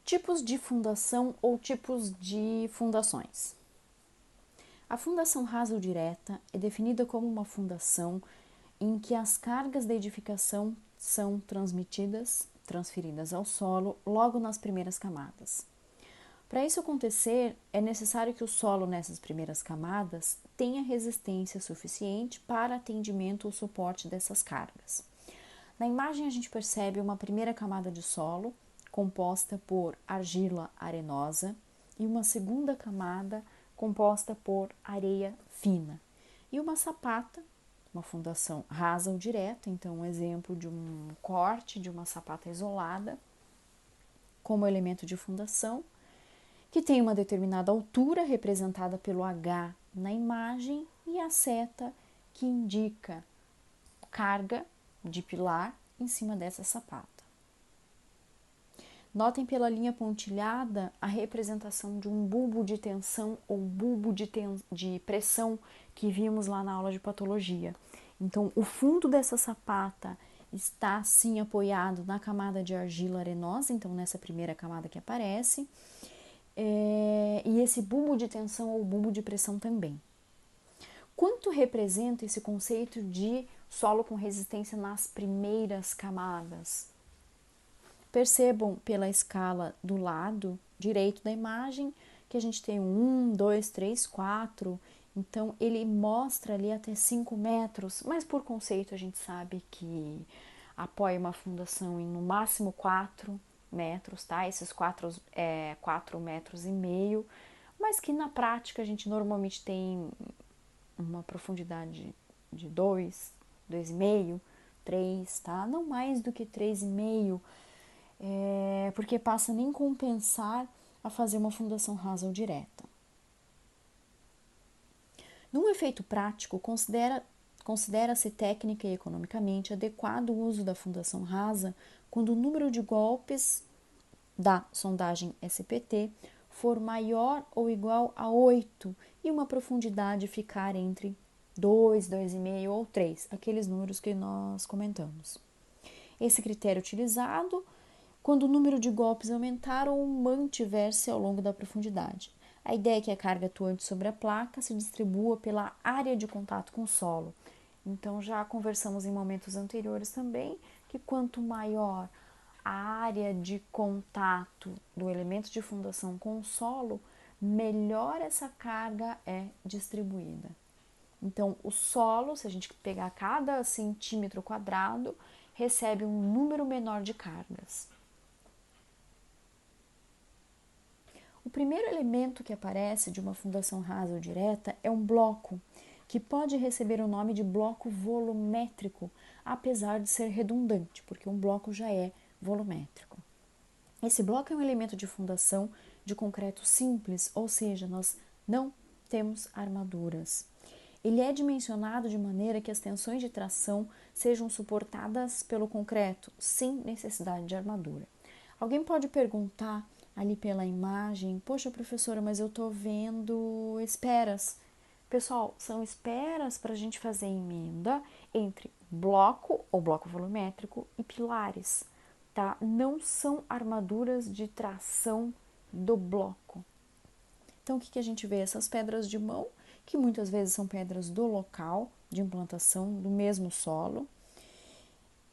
Tipos de fundação ou tipos de fundações. A fundação rasa ou direta é definida como uma fundação em que as cargas da edificação são transferidas ao solo logo nas primeiras camadas. Para isso acontecer, é necessário que o solo nessas primeiras camadas tenha resistência suficiente para atendimento ou suporte dessas cargas. Na imagem a gente percebe uma primeira camada de solo, composta por argila arenosa, e uma segunda camada composta por areia fina, e uma sapata, uma fundação rasa ou direta, então um exemplo de um corte de uma sapata isolada como elemento de fundação, que tem uma determinada altura representada pelo H na imagem e a seta que indica carga de pilar em cima dessa sapata. Notem pela linha pontilhada a representação de um bulbo de tensão ou bulbo de pressão que vimos lá na aula de patologia. Então, o fundo dessa sapata está assim apoiado na camada de argila arenosa, então nessa primeira camada que aparece, e esse bulbo de tensão ou bulbo de pressão também. Quanto representa esse conceito de solo com resistência nas primeiras camadas? Percebam pela escala do lado direito da imagem que a gente tem 1, 2, 3, 4. Então, ele mostra ali até 5 metros, mas por conceito a gente sabe que apoia uma fundação em no máximo 4 metros, tá? Esses 4 metros e meio, mas que na prática a gente normalmente tem uma profundidade de 2, 2,5, 3, tá? Não mais do que 3,5, porque passa a nem compensar a fazer uma fundação rasa ou direta. Num efeito prático, considera-se técnica e economicamente adequado o uso da fundação rasa quando o número de golpes da sondagem SPT for maior ou igual a 8 e uma profundidade ficar entre 2, 2,5 ou 3, aqueles números que nós comentamos. Esse critério é utilizado quando o número de golpes aumentar ou mantiver-se ao longo da profundidade. A ideia é que a carga atuante sobre a placa se distribua pela área de contato com o solo. Então, já conversamos em momentos anteriores também que quanto maior a área de contato do elemento de fundação com o solo, melhor essa carga é distribuída. Então, o solo, se a gente pegar cada centímetro quadrado, recebe um número menor de cargas. O primeiro elemento que aparece de uma fundação rasa ou direta é um bloco, que pode receber o nome de bloco volumétrico, apesar de ser redundante, porque um bloco já é volumétrico. Esse bloco é um elemento de fundação de concreto simples, ou seja, nós não temos armaduras. Ele é dimensionado de maneira que as tensões de tração sejam suportadas pelo concreto, sem necessidade de armadura. Alguém pode perguntar ali pela imagem, poxa professora, mas eu tô vendo esperas. Pessoal, são esperas para a gente fazer emenda entre bloco ou bloco volumétrico e pilares, tá? Não são armaduras de tração do bloco. Então, o que a gente vê? Essas pedras de mão, que muitas vezes são pedras do local de implantação, do mesmo solo,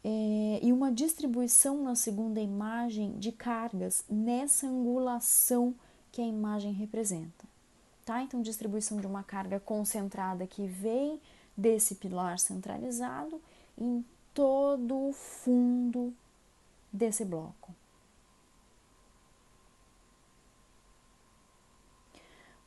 e uma distribuição na segunda imagem de cargas nessa angulação que a imagem representa. Tá? Então, distribuição de uma carga concentrada que vem desse pilar centralizado em todo o fundo desse bloco.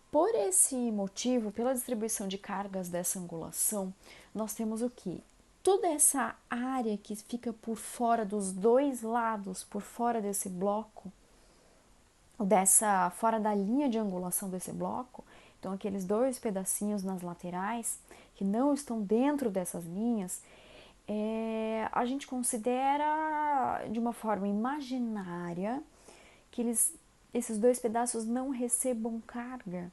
Por esse motivo, pela distribuição de cargas dessa angulação, nós temos o que? Toda essa área que fica por fora dos dois lados, por fora desse bloco, fora da linha de angulação desse bloco, então aqueles dois pedacinhos nas laterais que não estão dentro dessas linhas, a gente considera de uma forma imaginária que esses dois pedaços não recebam carga.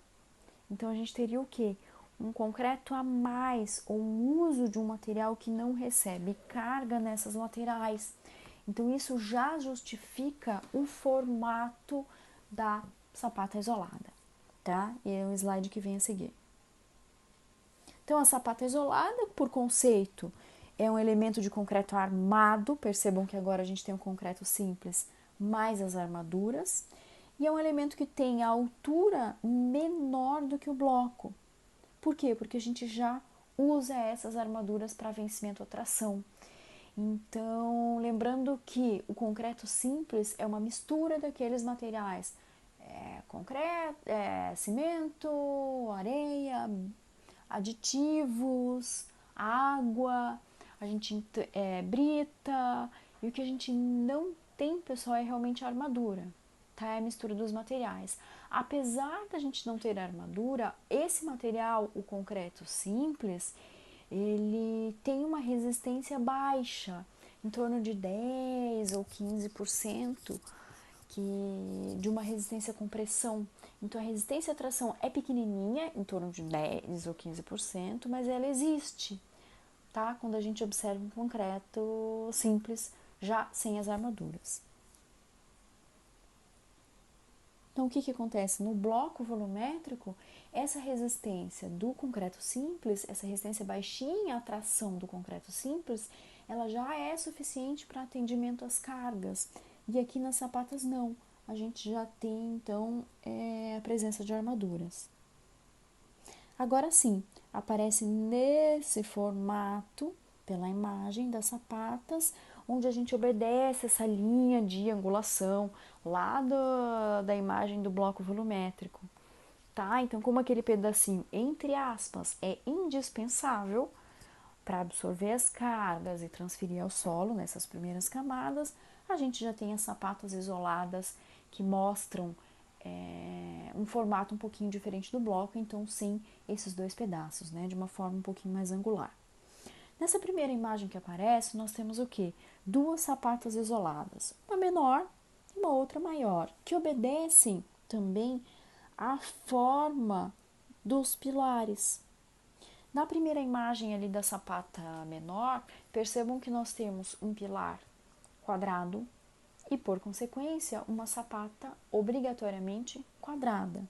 Então a gente teria o quê? Um concreto a mais, ou um uso de um material que não recebe carga nessas laterais. Então, isso já justifica o formato da sapata isolada, tá? E é o slide que vem a seguir. Então, a sapata isolada, por conceito, é um elemento de concreto armado. Percebam que agora a gente tem um concreto simples mais as armaduras. E é um elemento que tem a altura menor do que o bloco. Por quê? Porque a gente já usa essas armaduras para vencimento ou tração. Então, lembrando que o concreto simples é uma mistura daqueles materiais, concreto, cimento, areia, aditivos, água, a gente brita, e o que a gente não tem, pessoal, é realmente a armadura, tá? É a mistura dos materiais. Apesar da gente não ter armadura, esse material, o concreto simples, ele tem uma resistência baixa, em torno de 10 ou 15% de uma resistência com pressão. Então a resistência à tração é pequenininha, em torno de 10 ou 15%, mas ela existe, tá? Quando a gente observa um concreto simples, já sem as armaduras. Então, o que acontece? No bloco volumétrico, essa resistência do concreto simples, essa resistência baixinha à tração do concreto simples, ela já é suficiente para atendimento às cargas. E aqui nas sapatas não. A gente já tem, então, a presença de armaduras. Agora sim, aparece nesse formato, pela imagem das sapatas, onde a gente obedece essa linha de angulação lá da imagem do bloco volumétrico, tá? Então, como aquele pedacinho, entre aspas, é indispensável para absorver as cargas e transferir ao solo nessas primeiras camadas, a gente já tem as sapatas isoladas que mostram um formato um pouquinho diferente do bloco, então sim, esses dois pedaços, né, de uma forma um pouquinho mais angular. Nessa primeira imagem que aparece, nós temos o quê? Duas sapatas isoladas, uma menor e uma outra maior, que obedecem também à forma dos pilares. Na primeira imagem ali da sapata menor, percebam que nós temos um pilar quadrado e, por consequência, uma sapata obrigatoriamente quadrada.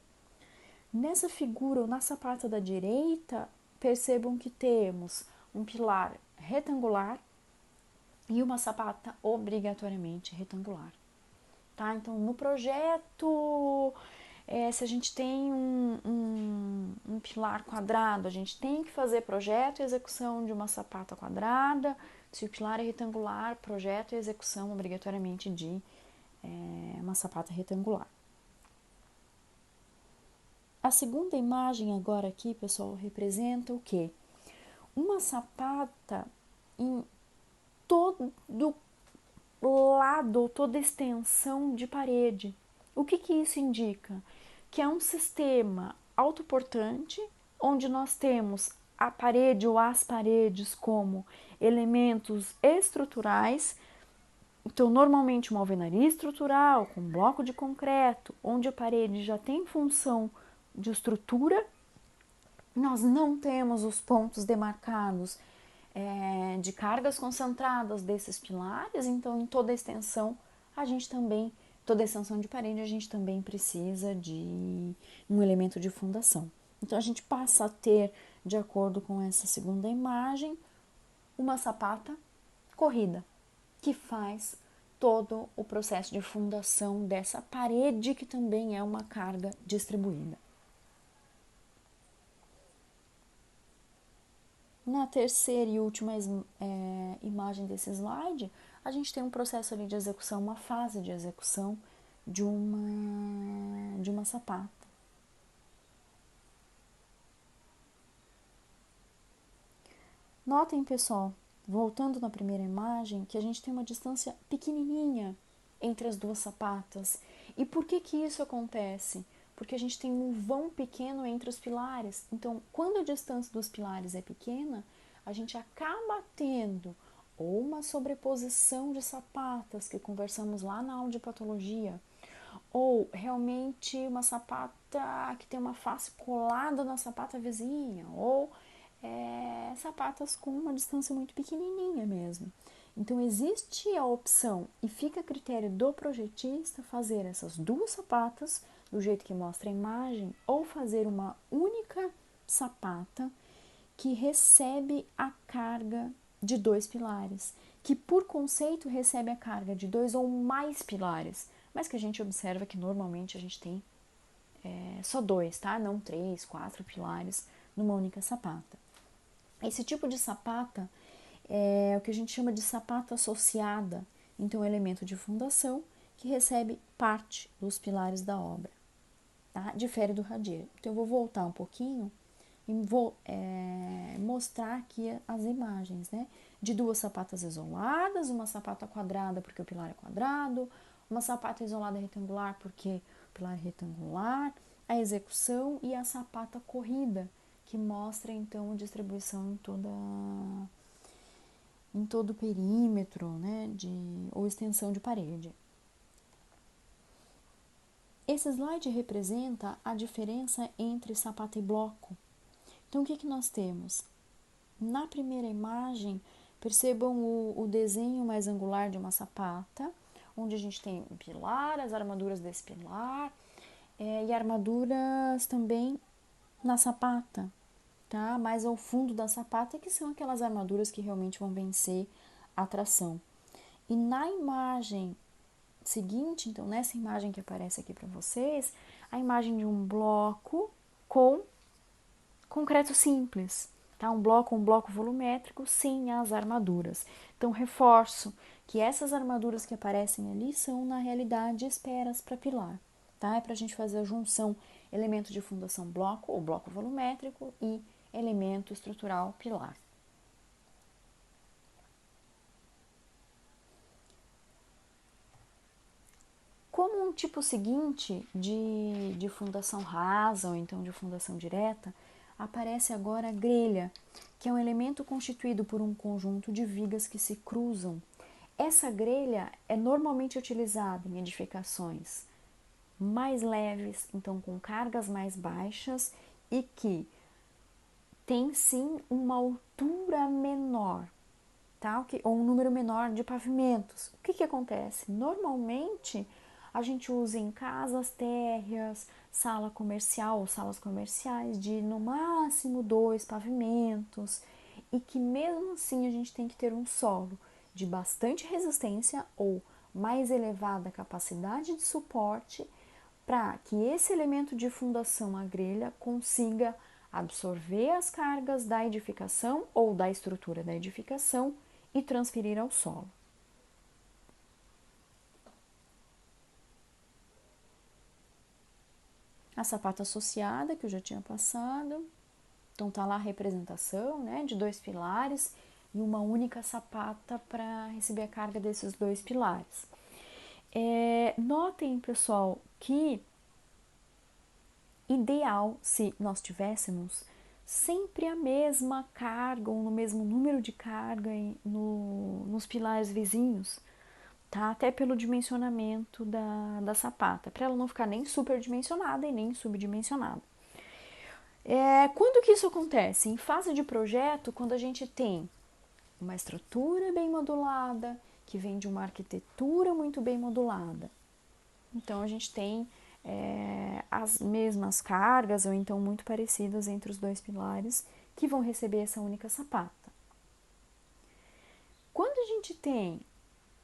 Nessa figura, ou na sapata da direita, percebam que temos um pilar retangular e uma sapata obrigatoriamente retangular. Tá? Então, no projeto, se a gente tem um pilar quadrado, a gente tem que fazer projeto e execução de uma sapata quadrada. Se o pilar é retangular, projeto e execução obrigatoriamente de uma sapata retangular. A segunda imagem agora aqui, pessoal, representa o quê? Uma sapata em todo lado, toda extensão de parede. O que isso indica? Que é um sistema autoportante, onde nós temos a parede ou as paredes como elementos estruturais. Então, normalmente uma alvenaria estrutural com bloco de concreto, onde a parede já tem função de estrutura, nós não temos os pontos demarcados de cargas concentradas desses pilares, então em toda a extensão a gente também, toda a extensão de parede a gente também precisa de um elemento de fundação. Então a gente passa a ter, de acordo com essa segunda imagem, uma sapata corrida, que faz todo o processo de fundação dessa parede, que também é uma carga distribuída. Na terceira e última imagem desse slide, a gente tem um processo ali de execução, uma fase de execução de uma sapata. Notem, pessoal, voltando na primeira imagem, que a gente tem uma distância pequenininha entre as duas sapatas. E por que isso acontece? Porque a gente tem um vão pequeno entre os pilares. Então, quando a distância dos pilares é pequena, a gente acaba tendo ou uma sobreposição de sapatas, que conversamos lá na aula de patologia, ou realmente uma sapata que tem uma face colada na sapata vizinha, ou sapatas com uma distância muito pequenininha mesmo. Então, existe a opção e fica a critério do projetista fazer essas duas sapatas do jeito que mostra a imagem ou fazer uma única sapata que recebe a carga de 2 pilares, que por conceito recebe a carga de 2 ou mais pilares, mas que a gente observa que normalmente a gente tem só 2, tá? Não 3, 4 pilares numa única sapata. Esse tipo de sapata é o que a gente chama de sapata associada, então é um elemento de fundação que recebe parte dos pilares da obra, tá? Difere do radier. Então eu vou voltar um pouquinho e vou mostrar aqui as imagens, né? De duas sapatas isoladas, uma sapata quadrada porque o pilar é quadrado, uma sapata isolada retangular porque o pilar é retangular, a execução e a sapata corrida, que mostra então a distribuição em todo o perímetro, né, ou extensão de parede. Esse slide representa a diferença entre sapata e bloco. Então, o que nós temos? Na primeira imagem, percebam o desenho mais angular de uma sapata, onde a gente tem um pilar, as armaduras desse pilar, e armaduras também na sapata, tá? Mais ao fundo da sapata, que são aquelas armaduras que realmente vão vencer a tração. E na imagem seguinte, então nessa imagem que aparece aqui para vocês, a imagem de um bloco com concreto simples, tá? Um bloco volumétrico sem as armaduras. Então reforço que essas armaduras que aparecem ali são na realidade esperas para pilar, tá? É para a gente fazer a junção elemento de fundação bloco ou bloco volumétrico e elemento estrutural pilar. Como um tipo seguinte de fundação rasa ou então de fundação direta, aparece agora a grelha, que é um elemento constituído por um conjunto de vigas que se cruzam. Essa grelha é normalmente utilizada em edificações mais leves, então com cargas mais baixas e que tem sim uma altura menor, tá? Ou um número menor de pavimentos. O que acontece? Normalmente a gente usa em casas térreas, sala comercial ou salas comerciais de no máximo 2 pavimentos e que mesmo assim a gente tem que ter um solo de bastante resistência ou mais elevada capacidade de suporte para que esse elemento de fundação, a grelha, consiga absorver as cargas da edificação ou da estrutura da edificação e transferir ao solo. A sapata associada, que eu já tinha passado, então tá lá a representação, né, de 2 pilares e uma única sapata para receber a carga desses 2 pilares. Notem, pessoal, que ideal se nós tivéssemos sempre a mesma carga ou no mesmo número de carga nos pilares vizinhos, tá? Até pelo dimensionamento da sapata, para ela não ficar nem superdimensionada e nem subdimensionada. Quando que isso acontece? Em fase de projeto, quando a gente tem uma estrutura bem modulada, que vem de uma arquitetura muito bem modulada. Então, a gente tem as mesmas cargas, ou então muito parecidas entre os 2 pilares, que vão receber essa única sapata. Quando a gente tem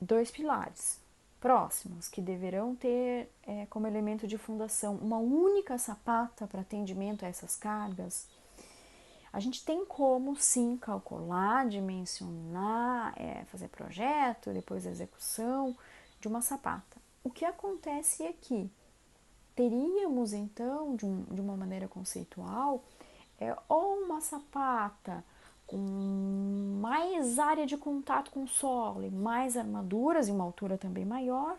2 pilares próximos, que deverão ter como elemento de fundação uma única sapata para atendimento a essas cargas, a gente tem como sim calcular, dimensionar, fazer projeto, depois execução de uma sapata. O que acontece é que teríamos então, de uma maneira conceitual, ou uma sapata com mais área de contato com o solo e mais armaduras e uma altura também maior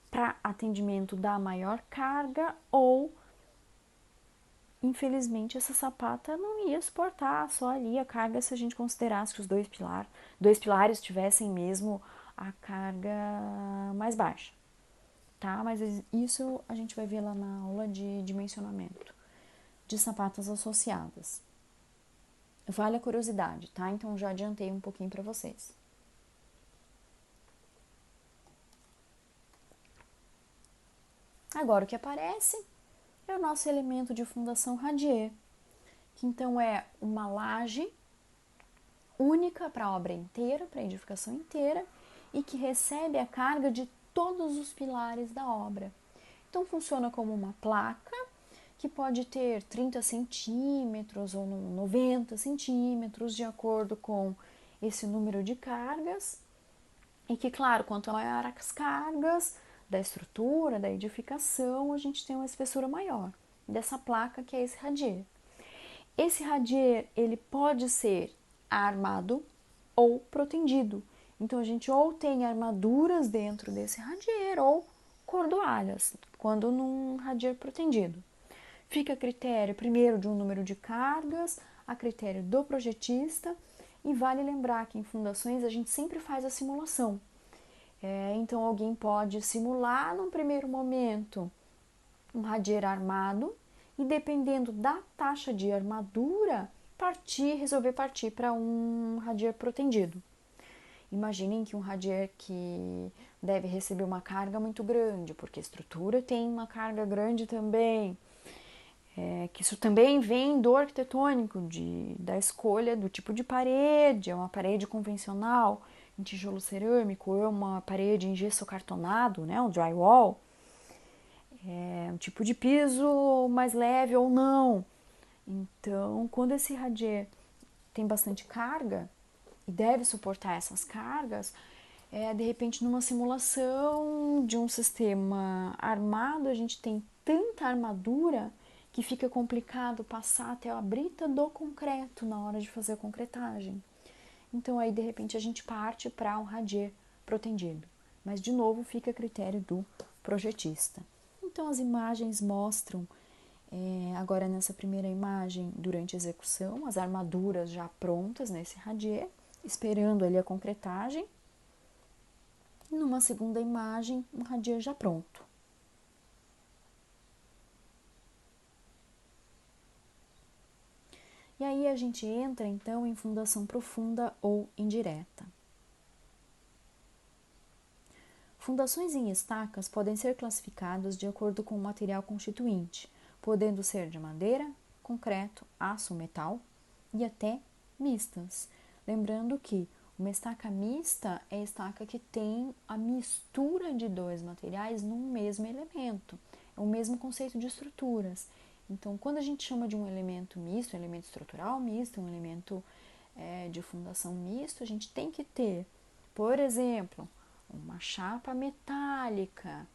para atendimento da maior carga, ou infelizmente essa sapata não ia suportar só ali a carga se a gente considerasse que os dois pilares tivessem mesmo a carga mais baixa, tá? Mas isso a gente vai ver lá na aula de dimensionamento de sapatas associadas. Vale a curiosidade, tá? Então já adiantei um pouquinho para vocês. Agora, o que aparece é o nosso elemento de fundação radier, que então é uma laje única para a obra inteira, para a edificação inteira, e que recebe a carga de todos os pilares da obra. Então, funciona como uma placa que pode ter 30 centímetros ou 90 centímetros, de acordo com esse número de cargas, e que, claro, quanto maior as cargas da estrutura, da edificação, a gente tem uma espessura maior dessa placa, que é esse radier. Esse radier, ele pode ser armado ou protendido. Então, a gente ou tem armaduras dentro desse radier ou cordoalhas, quando num radier protendido. Fica a critério, primeiro, de um número de cargas, a critério do projetista, e vale lembrar que em fundações a gente sempre faz a simulação. Então, alguém pode simular, num primeiro momento, um radier armado, e dependendo da taxa de armadura, resolver partir para um radier protendido. Imaginem que um radier que deve receber uma carga muito grande, porque a estrutura tem uma carga grande também, que isso também vem do arquitetônico, da escolha do tipo de parede. É uma parede convencional em tijolo cerâmico, ou é uma parede em gesso cartonado, né, um drywall, um tipo de piso mais leve ou não. Então, quando esse radier tem bastante carga e deve suportar essas cargas, de repente, numa simulação de um sistema armado, a gente tem tanta armadura que fica complicado passar até a brita do concreto na hora de fazer a concretagem. Então, aí, de repente, a gente parte para um radier protendido. Mas, de novo, fica a critério do projetista. Então, as imagens mostram, agora nessa primeira imagem, durante a execução, as armaduras já prontas nesse radier, esperando ali a concretagem. E numa segunda imagem, um radier já pronto. E aí a gente entra, então, em fundação profunda ou indireta. Fundações em estacas podem ser classificadas de acordo com o material constituinte, podendo ser de madeira, concreto, aço, metal e até mistas. Lembrando que uma estaca mista é a estaca que tem a mistura de dois materiais num mesmo elemento. É o mesmo conceito de estruturas. Então, quando a gente chama de um elemento misto, um elemento estrutural misto, um elemento de fundação misto, a gente tem que ter, por exemplo, uma chapa metálica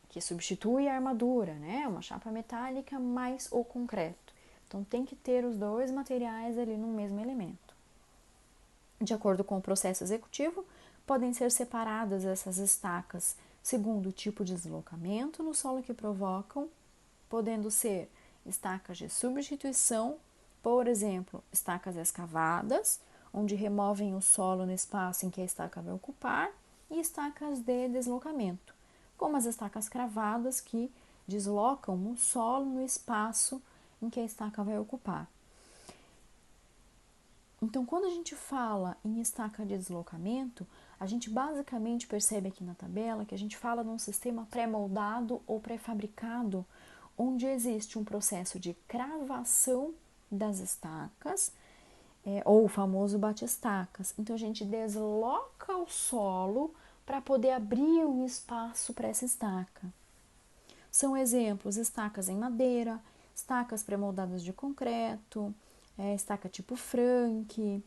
que substitui a armadura, né? Uma chapa metálica mais o concreto. Então, tem que ter os dois materiais ali no mesmo elemento. De acordo com o processo executivo, podem ser separadas essas estacas segundo o tipo de deslocamento no solo que provocam, podendo ser estacas de substituição, por exemplo, estacas escavadas, onde removem o solo no espaço em que a estaca vai ocupar, e estacas de deslocamento, como as estacas cravadas, que deslocam o solo no espaço em que a estaca vai ocupar. Então, quando a gente fala em estaca de deslocamento, a gente basicamente percebe aqui na tabela que a gente fala de um sistema pré-moldado ou pré-fabricado, onde existe um processo de cravação das estacas, ou o famoso bate-estacas. Então, a gente desloca o solo para poder abrir um espaço para essa estaca. São exemplos: estacas em madeira, estacas pré-moldadas de concreto, estaca tipo Frank,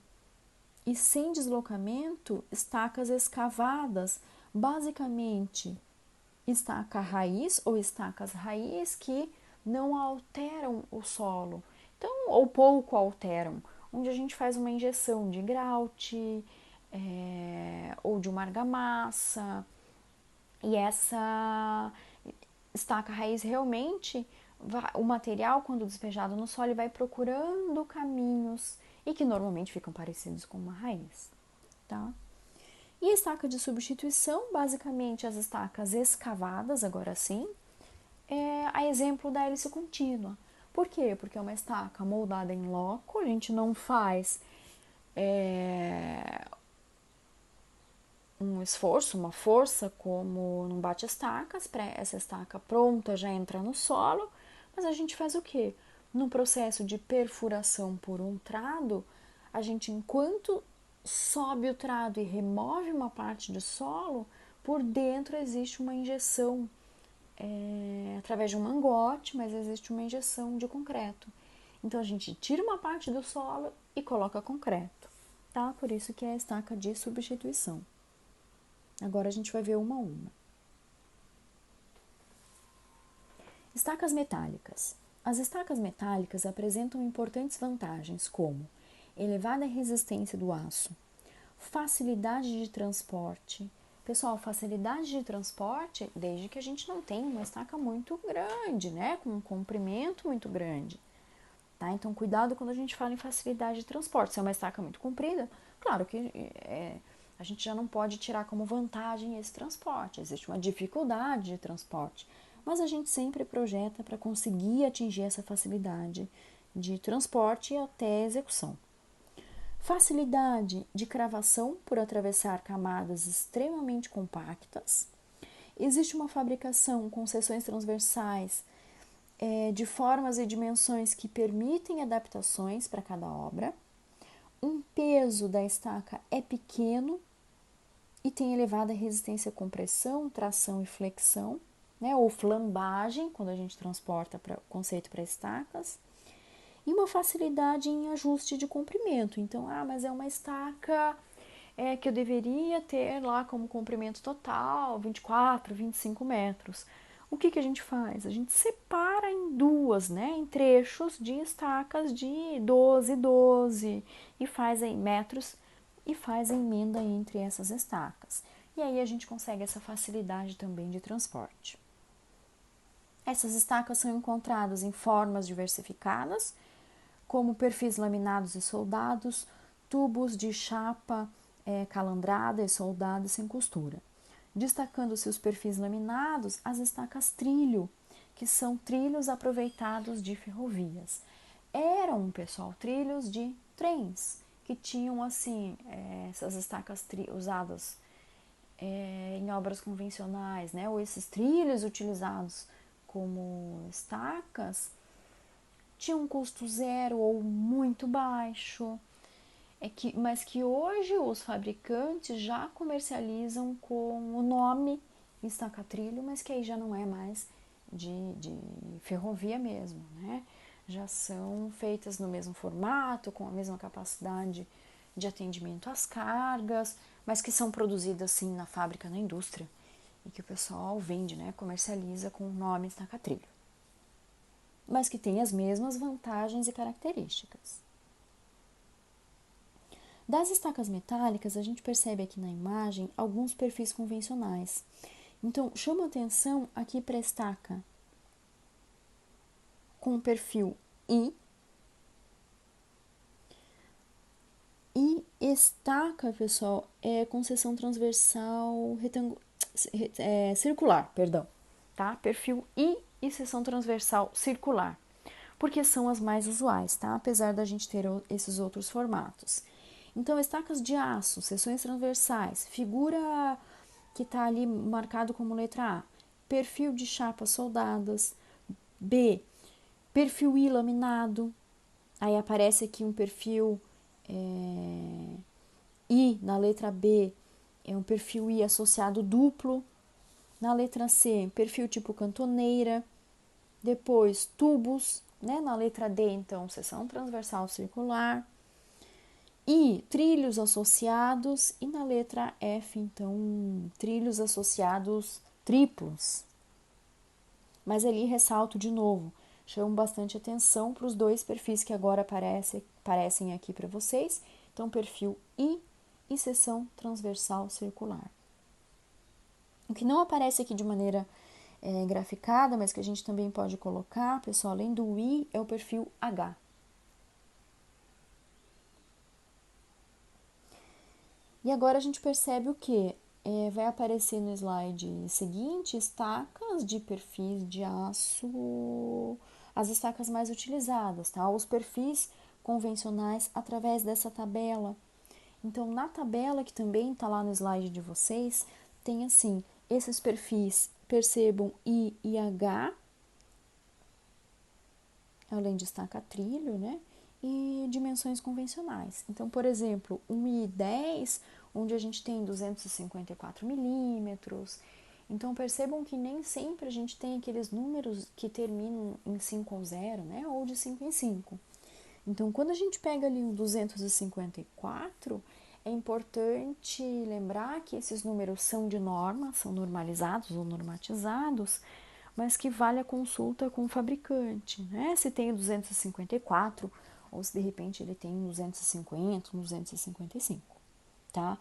e sem deslocamento, estacas escavadas, basicamente estaca raiz ou estacas raiz que não alteram o solo, então, ou pouco alteram, onde a gente faz uma injeção de grout, ou de uma argamassa, e essa estaca raiz realmente, o material, quando despejado no solo, vai procurando caminhos e que normalmente ficam parecidos com uma raiz, tá? E a estaca de substituição, basicamente as estacas escavadas, agora sim, é a exemplo da hélice contínua. Por quê? Porque é uma estaca moldada em loco, a gente não faz um esforço, uma força, como num bate-estacas, para essa estaca pronta já entrar no solo, mas a gente faz o quê? No processo de perfuração por um trado, a gente, enquanto sobe o trado e remove uma parte do solo, por dentro existe uma injeção, através de um mangote, mas existe uma injeção de concreto. Então a gente tira uma parte do solo e coloca concreto, tá? Por isso que é a estaca de substituição. Agora a gente vai ver uma a uma. Estacas metálicas. As estacas metálicas apresentam importantes vantagens como elevada resistência do aço, facilidade de transporte. Pessoal, facilidade de transporte desde que a gente não tenha uma estaca muito grande, né? Com um comprimento muito grande. Tá? Então, cuidado quando a gente fala em facilidade de transporte. Se é uma estaca muito comprida, claro que a gente já não pode tirar como vantagem esse transporte. Existe uma dificuldade de transporte, mas a gente sempre projeta para conseguir atingir essa facilidade de transporte até execução. Facilidade de cravação por atravessar camadas extremamente compactas. Existe uma fabricação com seções transversais de formas e dimensões que permitem adaptações para cada obra. Um peso da estaca é pequeno e tem elevada resistência à compressão, tração e flexão, né, ou flambagem, quando a gente transporta o conceito para estacas. E uma facilidade em ajuste de comprimento. Então, mas é uma estaca que eu deveria ter lá como comprimento total 24, 25 metros. O que a gente faz? A gente separa em duas, né, em trechos de estacas de 12, 12 e faz aí metros e faz a emenda entre essas estacas. E aí a gente consegue essa facilidade também de transporte. Essas estacas são encontradas em formas diversificadas, como perfis laminados e soldados, tubos de chapa calandrada e soldada sem costura. Destacando-se os perfis laminados, as estacas trilho, que são trilhos aproveitados de ferrovias. Eram, pessoal, trilhos de trens, que tinham, assim, essas estacas usadas em obras convencionais, né? Ou esses trilhos utilizados como estacas, tinha um custo zero ou muito baixo, mas que hoje os fabricantes já comercializam com o nome estaca-trilho, mas que aí já não é mais de ferrovia mesmo, né? Já são feitas no mesmo formato, com a mesma capacidade de atendimento às cargas, mas que são produzidas sim na fábrica, na indústria, e que o pessoal vende, né? Comercializa com o nome estaca-trilho, mas que tem as mesmas vantagens e características. Das estacas metálicas, a gente percebe aqui na imagem alguns perfis convencionais. Então, chama atenção aqui para a estaca com o perfil I e estaca, pessoal, com seção transversal circular, perdão, tá? Perfil I e seção transversal circular, porque são as mais usuais, tá? Apesar da gente ter esses outros formatos. Então, estacas de aço, seções transversais, figura que está ali marcado como letra A, perfil de chapas soldadas, B, perfil I laminado, aí aparece aqui um perfil I na letra B, é um perfil I associado duplo, na letra C, perfil tipo cantoneira, depois tubos, né? Na letra D, então, seção transversal circular, e trilhos associados, e na letra F, então, trilhos associados triplos. Mas ali ressalto de novo, chamo bastante atenção para os dois perfis que agora aparecem aqui para vocês. Então, perfil I e seção transversal circular. O que não aparece aqui de maneira graficada, mas que a gente também pode colocar, pessoal, além do I, é o perfil H. E agora a gente percebe o que? Vai aparecer no slide seguinte estacas de perfis de aço, as estacas mais utilizadas, tá? Os perfis convencionais através dessa tabela. Então, na tabela que também está lá no slide de vocês, tem assim, esses perfis, percebam I e H, além de estaca trilho, né? E dimensões convencionais. Então, por exemplo, um I10, onde a gente tem 254 milímetros. Então, percebam que nem sempre a gente tem aqueles números que terminam em 5 ou 0, né? Ou de 5 em 5. Então, quando a gente pega ali o 254, é importante lembrar que esses números são de norma, são normalizados ou normatizados, mas que vale a consulta com o fabricante, né? Se tem o 254 ou se de repente ele tem 250, 255, tá?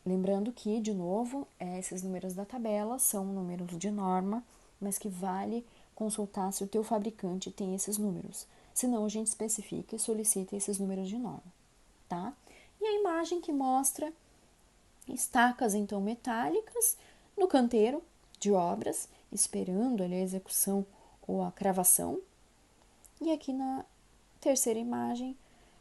Lembrando que, de novo, esses números da tabela são números de norma, mas que vale consultar se o teu fabricante tem esses números. Senão, a gente especifica e solicita esses números de norma, tá? E a imagem que mostra estacas, então, metálicas no canteiro de obras, esperando ali a execução ou a cravação. E aqui na terceira imagem,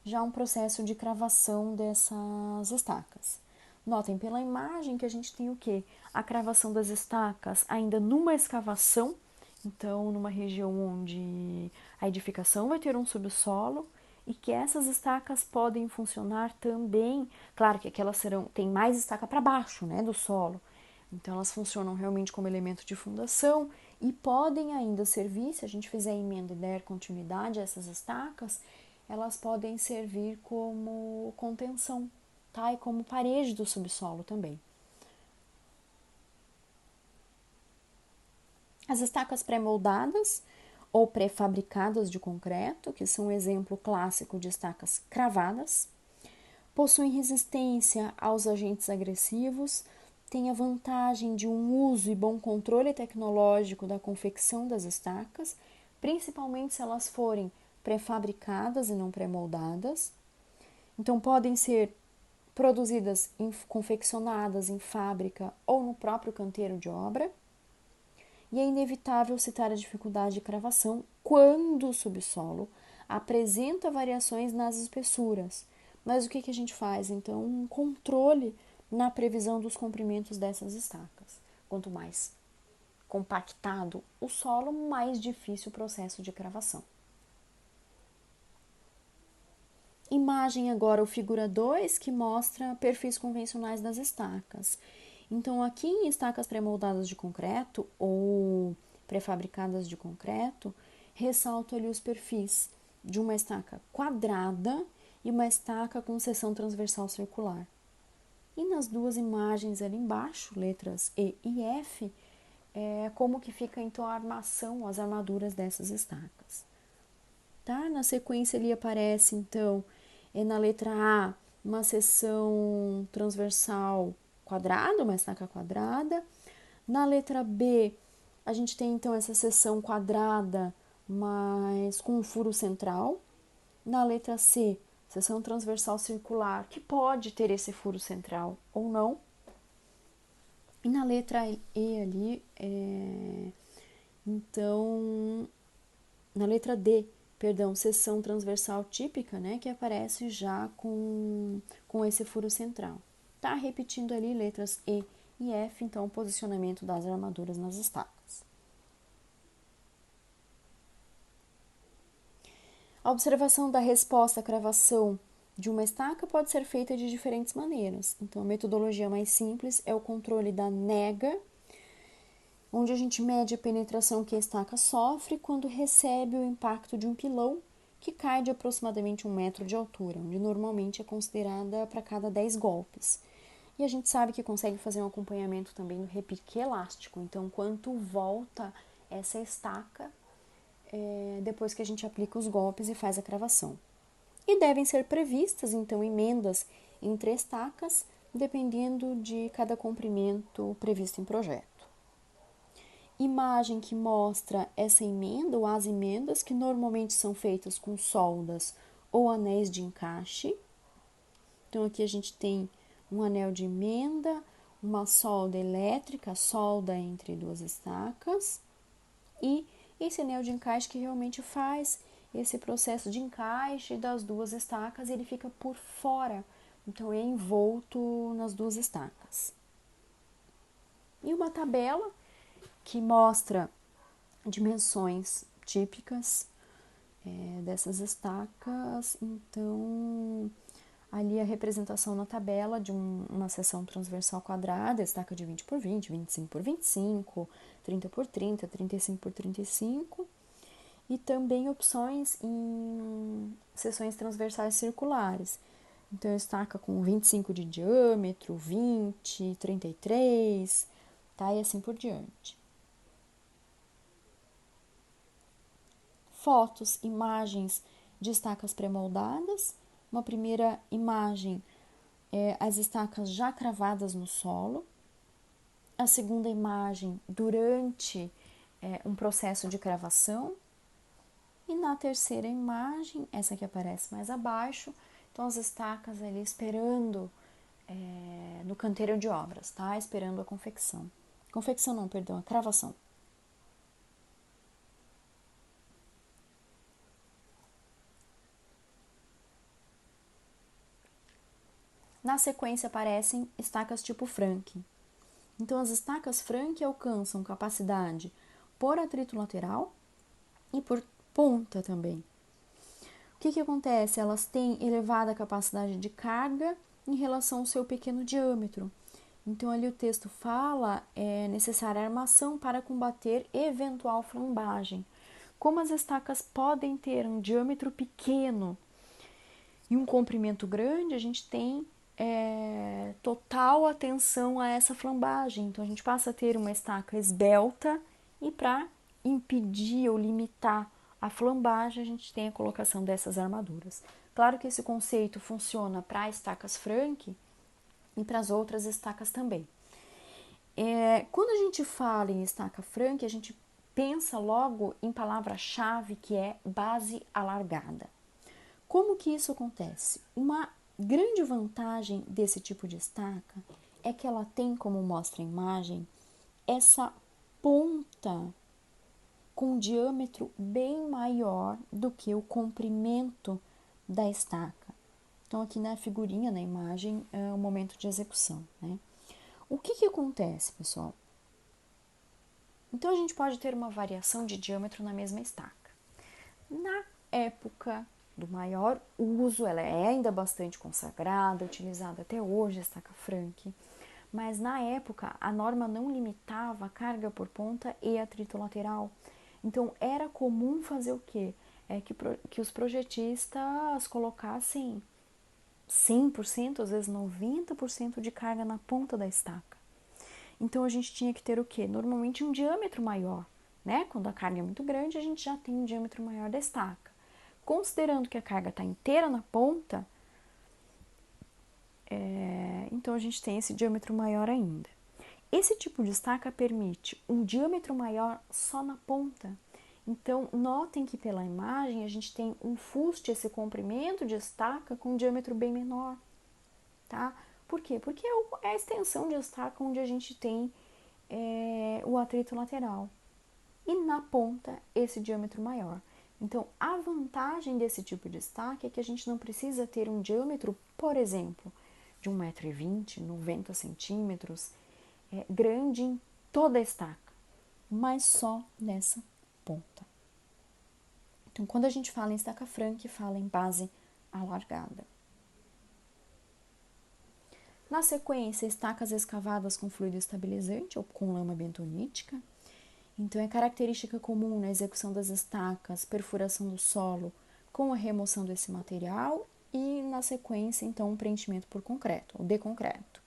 já um processo de cravação dessas estacas. Notem pela imagem que a gente tem o quê? A cravação das estacas ainda numa escavação, então numa região onde a edificação vai ter um subsolo e que essas estacas podem funcionar também, claro que aquelas tem mais estaca para baixo, né, do solo. Então elas funcionam realmente como elemento de fundação e podem ainda servir, se a gente fizer emenda e der continuidade a essas estacas, elas podem servir como contenção, tá? E como parede do subsolo também. As estacas pré-moldadas ou pré-fabricadas de concreto, que são um exemplo clássico de estacas cravadas, possuem resistência aos agentes agressivos, têm a vantagem de um uso e bom controle tecnológico da confecção das estacas, principalmente se elas forem pré-fabricadas e não pré-moldadas. Então, podem ser produzidas, confeccionadas em fábrica ou no próprio canteiro de obra. E é inevitável citar a dificuldade de cravação quando o subsolo apresenta variações nas espessuras. Mas o que a gente faz? Então, um controle na previsão dos comprimentos dessas estacas. Quanto mais compactado o solo, mais difícil o processo de cravação. Imagem agora o figura 2, que mostra perfis convencionais das estacas. Então, aqui em estacas pré-moldadas de concreto ou pré-fabricadas de concreto, ressalto ali os perfis de uma estaca quadrada e uma estaca com seção transversal circular. E nas duas imagens ali embaixo, letras E e F, como que fica então a armação, as armaduras dessas estacas. Tá? Na sequência ali aparece então, na letra A, uma seção transversal quadrada, uma estaca quadrada. Na letra B, a gente tem então essa seção quadrada, mas com um furo central. Na letra C, seção transversal circular, que pode ter esse furo central ou não. E na letra E ali, então, na letra D, perdão, seção transversal típica, né, que aparece já com esse furo central. Tá repetindo ali letras E e F, então o posicionamento das armaduras nas estacas. A observação da resposta à cravação de uma estaca pode ser feita de diferentes maneiras. Então, a metodologia mais simples é o controle da nega, onde a gente mede a penetração que a estaca sofre quando recebe o impacto de um pilão que cai de aproximadamente 1 metro de altura, onde normalmente é considerada para cada 10 golpes. E a gente sabe que consegue fazer um acompanhamento também no repique elástico, então quanto volta essa estaca depois que a gente aplica os golpes e faz a cravação. E devem ser previstas, então, emendas entre estacas, dependendo de cada comprimento previsto em projeto. Imagem que mostra essa emenda ou as emendas, que normalmente são feitas com soldas ou anéis de encaixe. Então, aqui a gente tem um anel de emenda, uma solda elétrica, solda entre duas estacas, e esse anel de encaixe que realmente faz esse processo de encaixe das duas estacas, ele fica por fora Então, é envolto nas duas estacas. E uma tabela que mostra dimensões típicas dessas estacas. Então, ali a representação na tabela de uma seção transversal quadrada, estaca de 20 por 20, 25 por 25, 30 por 30, 35 por 35, e também opções em seções transversais circulares. Então, estaca com 25 de diâmetro, 20, 33, tá? E assim por diante. Fotos, imagens de estacas pré-moldadas. Uma primeira imagem as estacas já cravadas no solo. A segunda imagem durante um processo de cravação. E na terceira imagem, essa que aparece mais abaixo, então as estacas ali esperando no canteiro de obras, tá? Esperando a confecção. Confecção não, perdão, a cravação. Na sequência aparecem estacas tipo Frank. Então, as estacas Frank alcançam capacidade por atrito lateral e por ponta também. O que acontece? Elas têm elevada capacidade de carga em relação ao seu pequeno diâmetro. Então, ali o texto fala é necessária armação para combater eventual flambagem. Como as estacas podem ter um diâmetro pequeno e um comprimento grande, a gente tem total atenção a essa flambagem. Então, a gente passa a ter uma estaca esbelta e para impedir ou limitar a flambagem, a gente tem a colocação dessas armaduras. Claro que esse conceito funciona para estacas Frank e para as outras estacas também. Quando a gente fala em estaca Frank, a gente pensa logo em palavra-chave que é base alargada. Como que isso acontece? Uma grande vantagem desse tipo de estaca é que ela tem, como mostra a imagem, essa ponta com um diâmetro bem maior do que o comprimento da estaca. Então, aqui na figurinha, na imagem, é o momento de execução, né? O que acontece, pessoal? Então, a gente pode ter uma variação de diâmetro na mesma estaca. Na época do maior uso, ela é ainda bastante consagrada, utilizada até hoje, a estaca Frank, mas na época a norma não limitava a carga por ponta e atrito lateral. Então, era comum fazer o quê? Que os projetistas colocassem 100%, às vezes 90% de carga na ponta da estaca. Então, a gente tinha que ter o quê? Normalmente um diâmetro maior, né? Quando a carga é muito grande, a gente já tem um diâmetro maior da estaca. Considerando que a carga está inteira na ponta, então a gente tem esse diâmetro maior ainda. Esse tipo de estaca permite um diâmetro maior só na ponta. Então, notem que pela imagem a gente tem um fuste, esse comprimento de estaca com um diâmetro bem menor, tá? Por quê? Porque é a extensão de estaca onde a gente tem o atrito lateral. E na ponta, esse diâmetro maior. Então, a vantagem desse tipo de estaca é que a gente não precisa ter um diâmetro, por exemplo, de 1,20 m, 90 centímetros, grande em toda a estaca, mas só nessa ponta. Então, quando a gente fala em estaca Frank, fala em base alargada. Na sequência, estacas escavadas com fluido estabilizante ou com lama bentonítica. Então, é característica comum na execução das estacas, perfuração do solo com a remoção desse material e, na sequência, então, um preenchimento por concreto, ou de concreto.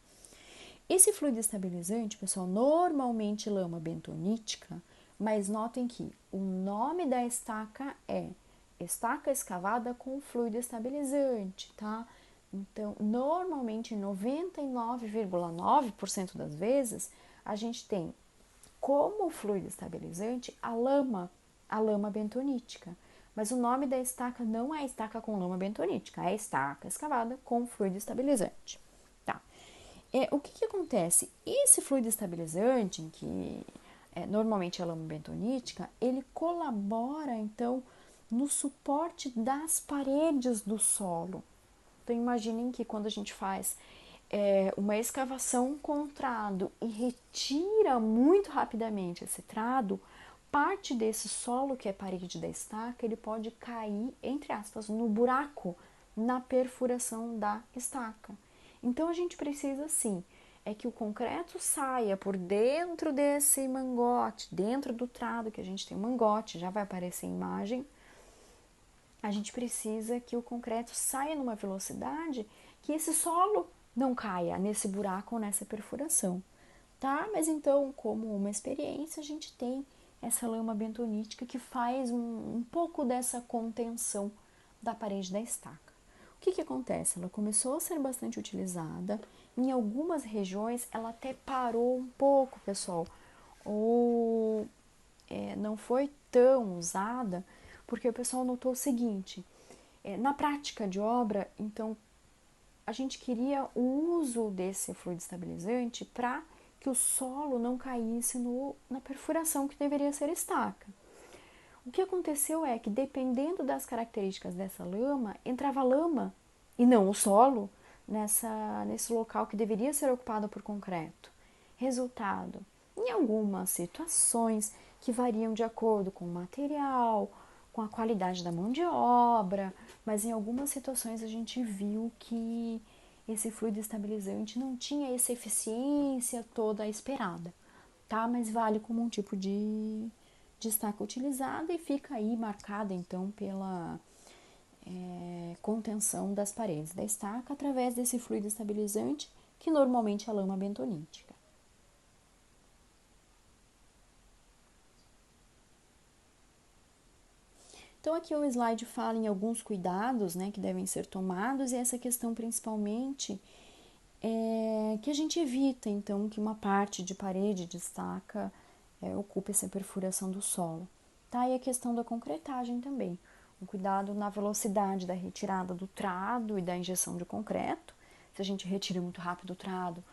Esse fluido estabilizante, pessoal, normalmente lama bentonítica, mas notem que o nome da estaca é estaca escavada com fluido estabilizante, tá? Então, normalmente, 99,9% das vezes, a gente tem como fluido estabilizante a lama bentonítica. Mas o nome da estaca não é estaca com lama bentonítica, é estaca escavada com fluido estabilizante. Tá. O que acontece? Esse fluido estabilizante, que normalmente é a lama bentonítica, ele colabora, então, no suporte das paredes do solo. Então, imaginem que quando a gente faz uma escavação com trado e retira muito rapidamente esse trado, parte desse solo que é parede da estaca, ele pode cair, entre aspas, no buraco, na perfuração da estaca. Então, a gente precisa, sim, é que o concreto saia por dentro desse mangote, dentro do trado que a gente tem um mangote, já vai aparecer a imagem. A gente precisa que o concreto saia numa velocidade que esse solo não caia nesse buraco ou nessa perfuração, tá? Mas então, como uma experiência, a gente tem essa lama bentonítica que faz um pouco dessa contenção da parede da estaca. O que acontece? Ela começou a ser bastante utilizada, em algumas regiões ela até parou um pouco, pessoal, ou não foi tão usada, porque o pessoal notou o seguinte, na prática de obra, então, a gente queria o uso desse fluido estabilizante para que o solo não caísse na perfuração que deveria ser estaca. O que aconteceu é que, dependendo das características dessa lama, entrava lama e não o solo nesse local que deveria ser ocupado por concreto. Resultado, em algumas situações que variam de acordo com o material, com a qualidade da mão de obra, mas em algumas situações a gente viu que esse fluido estabilizante não tinha essa eficiência toda esperada, tá? Mas vale como um tipo de estaca utilizada e fica aí marcada então pela contenção das paredes da estaca através desse fluido estabilizante, que normalmente é a lama bentonítica. Então aqui o slide fala em alguns cuidados, né, que devem ser tomados, e essa questão principalmente é que a gente evita então que uma parte de parede de estaca ocupe essa perfuração do solo. Tá? E a questão da concretagem também. Um cuidado na velocidade da retirada do trado e da injeção de concreto. Se a gente retira muito rápido o trado,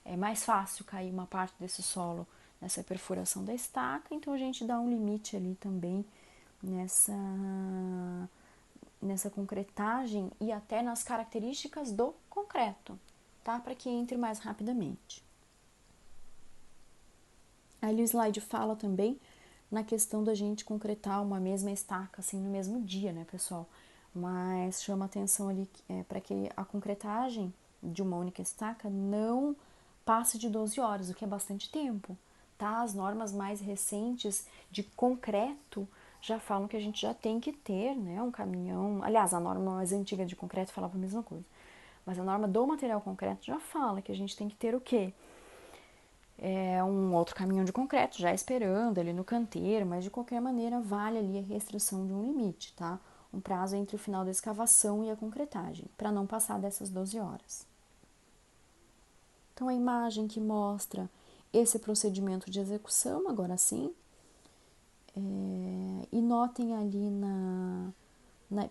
é mais fácil cair uma parte desse solo nessa perfuração da estaca, então a gente dá um limite ali também nessa concretagem e até nas características do concreto, tá? Para que entre mais rapidamente. Aí o slide fala também na questão da gente concretar uma mesma estaca assim no mesmo dia, né, pessoal? Mas chama atenção ali para que a concretagem de uma única estaca não passe de 12 horas, o que é bastante tempo, tá? As normas mais recentes de concreto já falam que a gente já tem que ter, né, um caminhão. Aliás, a norma mais antiga de concreto falava a mesma coisa. Mas a norma do material concreto já fala que a gente tem que ter o quê? Um outro caminhão de concreto já esperando ali no canteiro, mas de qualquer maneira vale ali a restrição de um limite, tá? Um prazo entre o final da escavação e a concretagem, para não passar dessas 12 horas. Então a imagem que mostra esse procedimento de execução, agora sim, e notem ali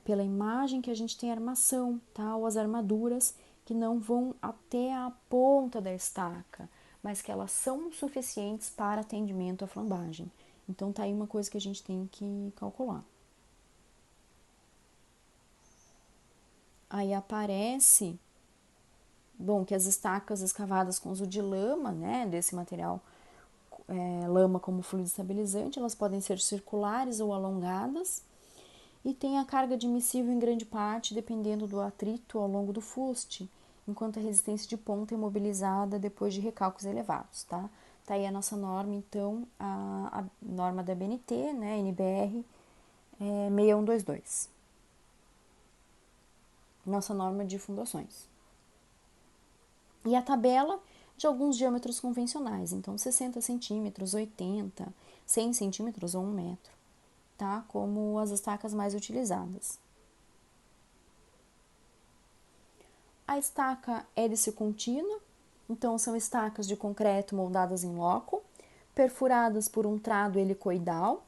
pela imagem que a gente tem armação, tá? Ou as armaduras que não vão até a ponta da estaca, mas que elas são suficientes para atendimento à flambagem. Então tá aí uma coisa que a gente tem que calcular. Aí aparece, bom, que as estacas escavadas com uso de lama, né, desse material, lama como fluido estabilizante, elas podem ser circulares ou alongadas, e tem a carga admissível em grande parte dependendo do atrito ao longo do fuste, enquanto a resistência de ponta é imobilizada depois de recálculos elevados, tá? Tá aí a nossa norma, então, a norma da BNT, né, NBR 6122. Nossa norma de fundações. E a tabela de alguns diâmetros convencionais, então 60 centímetros, 80, 100 centímetros ou 1 metro, tá? Como as estacas mais utilizadas. A estaca hélice contínua, então são estacas de concreto moldadas em loco, perfuradas por um trado helicoidal.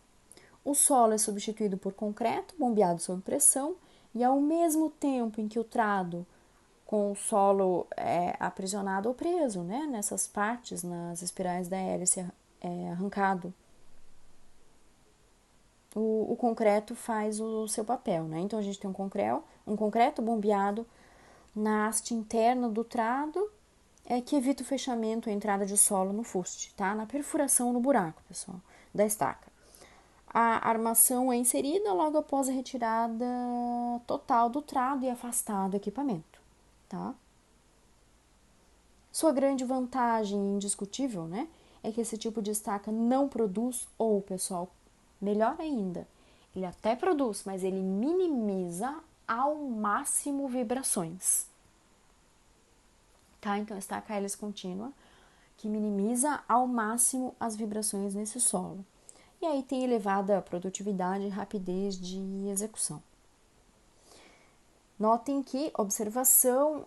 O solo é substituído por concreto bombeado sob pressão e ao mesmo tempo em que o trado com o solo aprisionado ou preso, né, nessas partes, nas espirais da hélice arrancado, concreto faz o seu papel, né? Então a gente tem um concreto bombeado na haste interna do trado, que evita o fechamento, a entrada de solo no fuste, tá? Na perfuração no buraco, pessoal, da estaca. A armação é inserida logo após a retirada total do trado e afastado do equipamento, tá? Sua grande vantagem indiscutível, né, é que esse tipo de estaca não produz, ou, pessoal, melhor ainda, ele até produz, mas ele minimiza ao máximo vibrações, tá? Então, a estaca hélice contínua, que minimiza ao máximo as vibrações nesse solo. E aí tem elevada produtividade e rapidez de execução. Notem que, observação,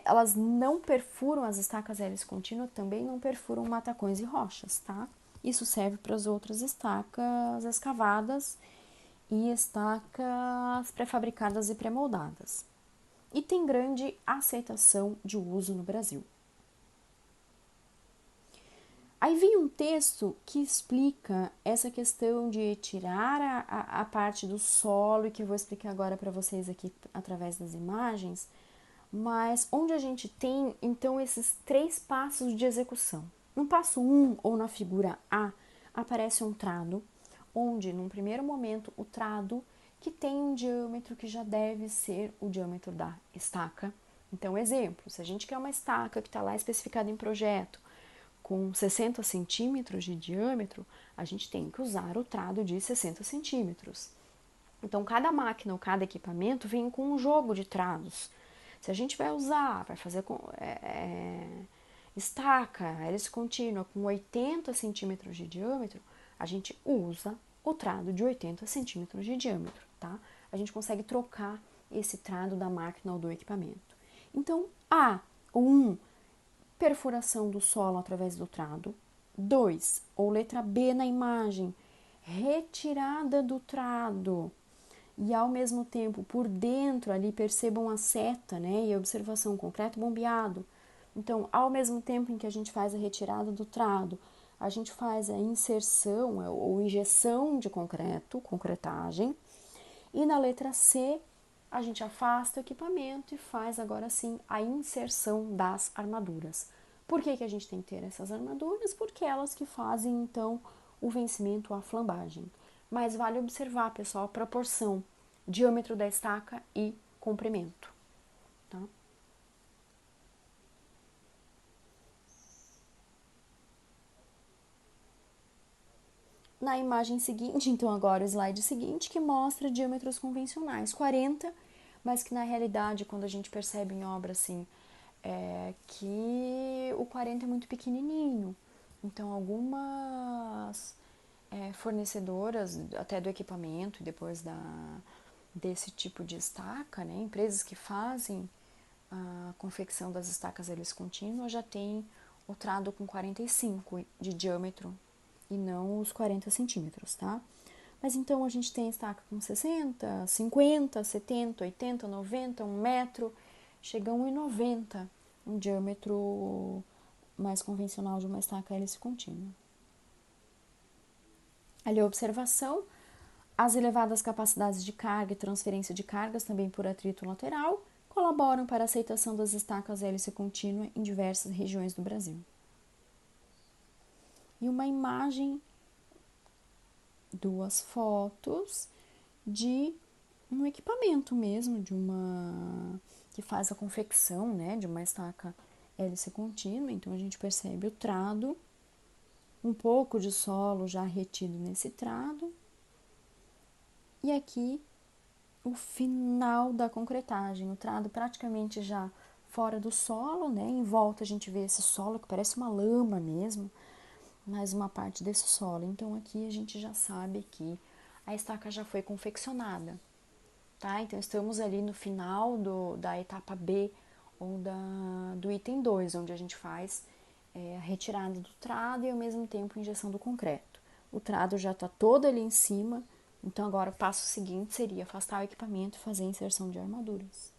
elas não perfuram, as estacas hélice contínua também não perfuram matacões e rochas, tá? Isso serve para as outras estacas escavadas e estacas pré-fabricadas e pré-moldadas. E tem grande aceitação de uso no Brasil. Aí vem um texto que explica essa questão de tirar a parte do solo, e que eu vou explicar agora para vocês aqui através das imagens, mas onde a gente tem, então, esses 3 passos de execução. No passo 1, ou na figura A, aparece um trado, onde, num primeiro momento, o trado, que tem um diâmetro que já deve ser o diâmetro da estaca. Então, exemplo, se a gente quer uma estaca que está lá especificada em projeto, com 60 centímetros de diâmetro, a gente tem que usar o trado de 60 centímetros. Então, cada máquina ou cada equipamento vem com um jogo de trados. Se a gente vai fazer estaca, hélice contínua com 80 centímetros de diâmetro, a gente usa o trado de 80 centímetros de diâmetro, tá? A gente consegue trocar esse trado da máquina ou do equipamento. Então, perfuração do solo através do trado. 2, ou letra B na imagem, retirada do trado. E ao mesmo tempo, por dentro ali, percebam a seta, né? E a observação, concreto bombeado. Então, ao mesmo tempo em que a gente faz a retirada do trado, a gente faz a inserção ou injeção de concreto, concretagem. E na letra C, a gente afasta o equipamento e faz agora sim a inserção das armaduras. Por que a gente tem que ter essas armaduras? Porque elas que fazem então o vencimento, a flambagem. Mas vale observar, pessoal, a proporção, diâmetro da estaca e comprimento, tá? Na imagem seguinte, então agora o slide seguinte, que mostra diâmetros convencionais, 40, mas que na realidade, quando a gente percebe em obra assim, que o 40 é muito pequenininho. Então, algumas fornecedoras, até do equipamento e depois desse tipo de estaca, né, empresas que fazem a confecção das estacas hélice contínua já tem o trado com 45 de diâmetro e não os 40 centímetros, tá? Mas então a gente tem estaca com 60, 50, 70, 80, 90, 1 metro, chega a 1,90, um diâmetro mais convencional de uma estaca hélice contínua. Ali a observação, as elevadas capacidades de carga e transferência de cargas, também por atrito lateral, colaboram para a aceitação das estacas hélice contínua em diversas regiões do Brasil. E uma imagem, 2 fotos de um equipamento mesmo, de uma que faz a confecção, né, de uma estaca hélice contínua. Então a gente percebe o trado, um pouco de solo já retido nesse trado, e aqui o final da concretagem, o trado praticamente já fora do solo, né? Em volta a gente vê esse solo que parece uma lama mesmo, mais uma parte desse solo. Então aqui a gente já sabe que a estaca já foi confeccionada, tá? Então estamos ali no final da etapa B ou do item 2, onde a gente faz a retirada do trado e ao mesmo tempo a injeção do concreto. O trado já está todo ali em cima, então agora o passo seguinte seria afastar o equipamento e fazer a inserção de armaduras.